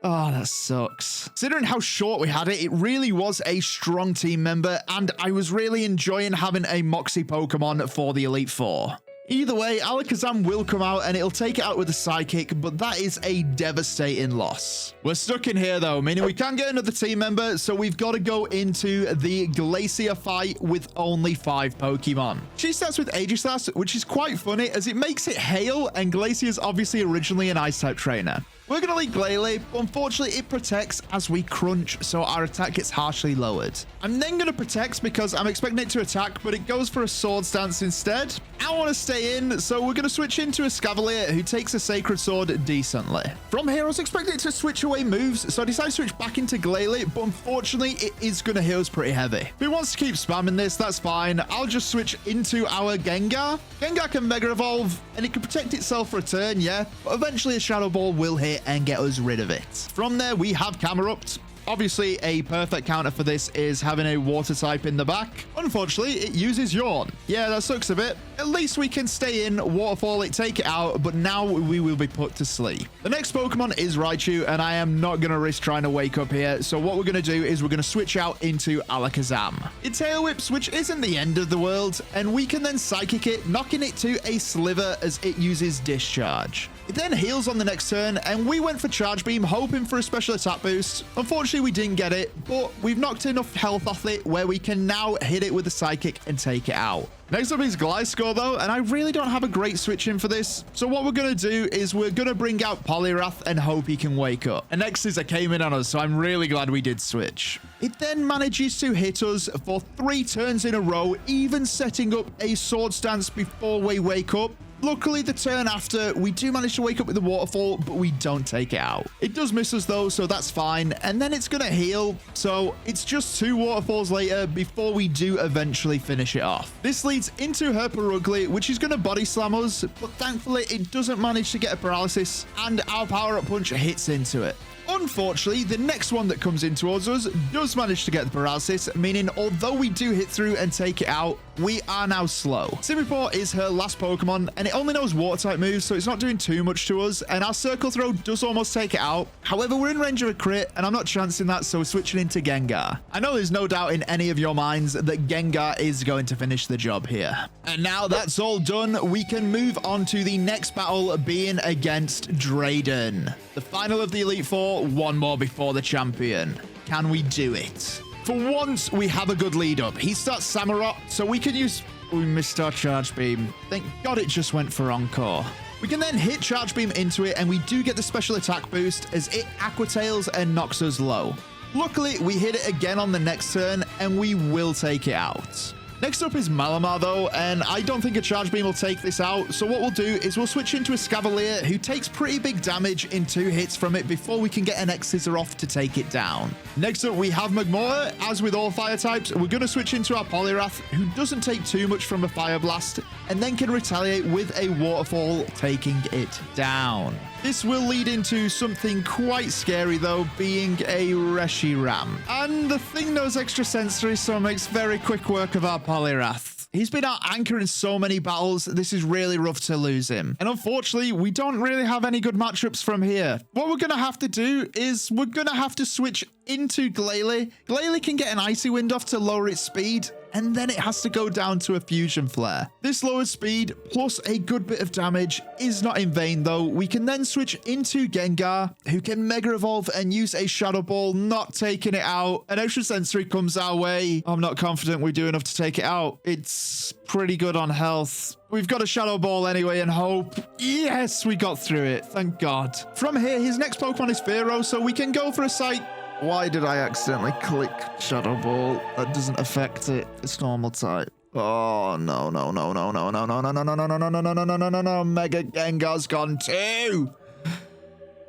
Oh, that sucks. Considering how short we had it, it really was a strong team member, and I was really enjoying having a Moxie Pokemon for the Elite Four. Either way, Alakazam will come out and it'll take it out with a Psychic, but that is a devastating loss. We're stuck in here though, meaning we can't get another team member, so we've got to go into the Glacier fight with only 5 Pokemon. She starts with Aegislash, which is quite funny as it makes it Hail, and Glacier is obviously originally an Ice-type trainer. We're going to lead Glalie, but unfortunately it protects as we crunch, so our attack gets harshly lowered. I'm then going to protect because I'm expecting it to attack, but it goes for a Swords Dance instead. I want to stay in, so we're going to switch into a Scavalier who takes a Sacred Sword decently. From here, I was expecting it to switch away moves, so I decided to switch back into Glalie, but unfortunately it is going to hit us pretty heavy. If he wants to keep spamming this, that's fine. I'll just switch into our Gengar. Gengar can Mega Evolve, and it can protect itself for a turn, yeah, but eventually a Shadow Ball will hit and get us rid of it. From there, we have Camerupt. Obviously, a perfect counter for this is having a water type in the back. Unfortunately, it uses Yawn. Yeah, that sucks a bit. At least we can stay in, Waterfall it, take it out, but now we will be put to sleep. The next Pokemon is Raichu, and I am not going to risk trying to wake up here. So what we're going to do is we're going to switch out into Alakazam. It Tail Whips, which isn't the end of the world, and we can then Psychic it, knocking it to a Sliver as it uses Discharge. It then heals on the next turn, and we went for Charge Beam, hoping for a special attack boost. Unfortunately, we didn't get it, but we've knocked enough health off it where we can now hit it with a Psychic and take it out. Next up is Gliscor, though, and I really don't have a great switch in for this. So what we're going to do is we're going to bring out Poliwrath and hope he can wake up. And next is a came in on us, so I'm really glad we did switch. It then manages to hit us for 3 turns in a row, even setting up a Swords Dance before we wake up. Luckily, the turn after, we do manage to wake up with the Waterfall, but we don't take it out. It does miss us, though, so that's fine. And then it's going to heal, so it's just 2 Waterfalls later before we do eventually finish it off. This leads into her Perugly, which is going to Body Slam us, but thankfully, it doesn't manage to get a paralysis, and our Power-Up Punch hits into it. Unfortunately, the next one that comes in towards us does manage to get the paralysis, meaning although we do hit through and take it out, we are now slow. Simipour is her last Pokemon, and it only knows water-type moves, so it's not doing too much to us, and our Circle Throw does almost take it out. However, we're in range of a crit, and I'm not chancing that, so we're switching into Gengar. I know there's no doubt in any of your minds that Gengar is going to finish the job here. And now that's all done, we can move on to the next battle, being against Drayden. The final of the Elite Four, one more before the champion. Can we do it? For once, we have a good lead up. He starts Samurott, so we can use... We missed our Charge Beam. Thank God it just went for Encore. We can then hit Charge Beam into it, and we do get the special attack boost as it Aqua Tails and knocks us low. Luckily, we hit it again on the next turn, and we will take it out. Next up is Malamar though, and I don't think a Charge Beam will take this out, so what we'll do is we'll switch into a Scavalier who takes pretty big damage in 2 hits from it before we can get an X-Scissor off to take it down. Next up we have Magmora. As with all fire types, we're going to switch into our Poliwrath, who doesn't take too much from a Fire Blast, and then can retaliate with a Waterfall, taking it down. This will lead into something quite scary though, being a Reshiram. And the thing knows extra sensory, so makes very quick work of our Poliwrath. He's been our anchor in so many battles, this is really rough to lose him. And unfortunately, we don't really have any good matchups from here. What we're going to have to do is we're going to have to switch into Glalie. Glalie can get an Icy Wind off to lower its speed, and then it has to go down to a Fusion Flare. This lowered speed plus a good bit of damage is not in vain though. We can then switch into Gengar, who can Mega Evolve and use a Shadow Ball, not taking it out. An Extra Sensory comes our way. I'm not confident we do enough to take it out. It's pretty good on health. We've got a Shadow Ball anyway and hope. Yes, we got through it. Thank God. From here, his next Pokemon is Fearow, so we can go for a Psych. Why did I accidentally click Shadow Ball? That doesn't affect it. It's normal type. Oh, no, no, no, no, no, no, no, no, no, no, no, no, no, no, no, no, no, no, no. Mega Gengar's gone too.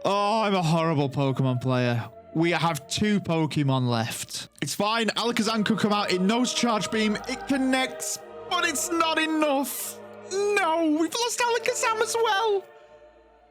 Oh, I'm a horrible Pokemon player. We have 2 Pokemon left. It's fine. Alakazam could come out. It knows Charge Beam. It connects, but it's not enough. No, we've lost Alakazam as well.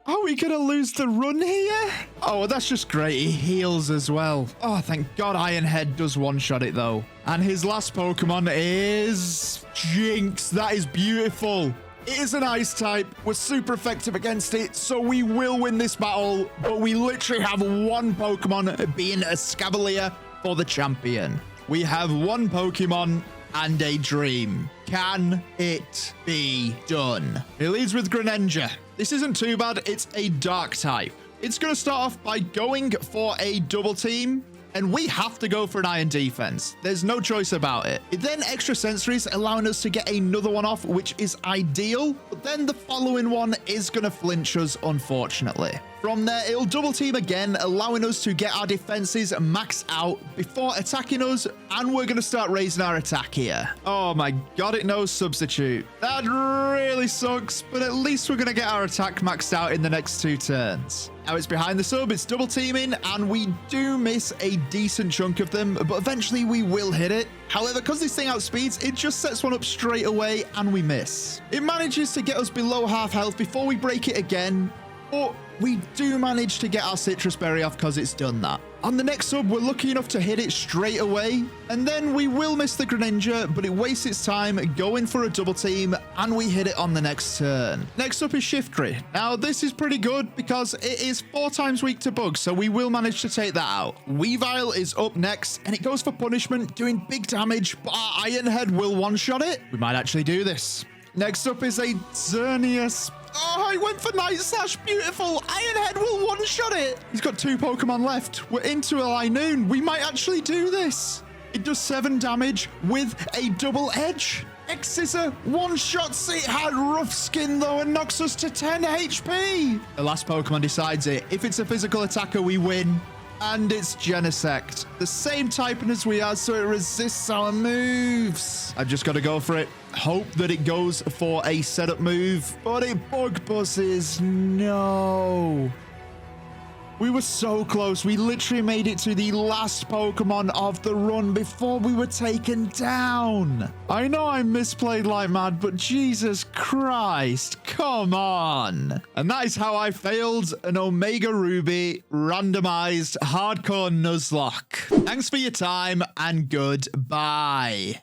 Are we gonna lose the run here? Oh, that's just great. He heals as well. Oh, thank God Iron Head does one-shot it though. And his last Pokemon is Jinx. That is beautiful. It is an ice type. We're super effective against it, so we will win this battle. But we literally have 1 Pokemon, being a Scavalier, for the champion. We have 1 Pokemon and a dream. Can it be done? It leads with Greninja. This isn't too bad. It's a dark type. It's going to start off by going for a double team, and we have to go for an iron defense. There's no choice about it. It then extra sensories, allowing us to get another one off, which is ideal, but then the following one is going to flinch us, unfortunately. From there, it'll double team again, allowing us to get our defenses maxed out before attacking us, and we're going to start raising our attack here. Oh my God, it knows substitute. That really sucks, but at least we're going to get our attack maxed out in the next 2 turns. Now it's behind the sub, it's double teaming, and we do miss a decent chunk of them, but eventually we will hit it. However, because this thing outspeeds, it just sets one up straight away, and we miss. It manages to get us below half health before we break it again, but we do manage to get our Citrus Berry off because it's done that. On the next sub, we're lucky enough to hit it straight away, and then we will miss the Greninja, but it wastes its time going for a double team, and we hit it on the next turn. Next up is Shiftry. Now, this is pretty good because it is 4 times weak to bugs, so we will manage to take that out. Weavile is up next, and it goes for punishment, doing big damage, but our Iron Head will one-shot it. We might actually do this. Next up is a Xerneas. Oh, I went for Night Slash. Beautiful. Iron Head will one-shot it. He's got 2 Pokemon left. We're into a Linoon. We might actually do this. It does 7 damage with a double edge. X-Scissor one-shots it. Had rough skin, though, and knocks us to 10 HP. The last Pokemon decides it. If it's a physical attacker, we win. And it's Genesect. The same typing as we are, so it resists our moves. I've just got to go for it. Hope that it goes for a setup move, but it bug buzzes. No. We were so close. We literally made it to the last Pokemon of the run before we were taken down. I know I misplayed like mad, but Jesus Christ, come on. And that is how I failed an Omega Ruby randomized hardcore Nuzlocke. Thanks for your time and goodbye.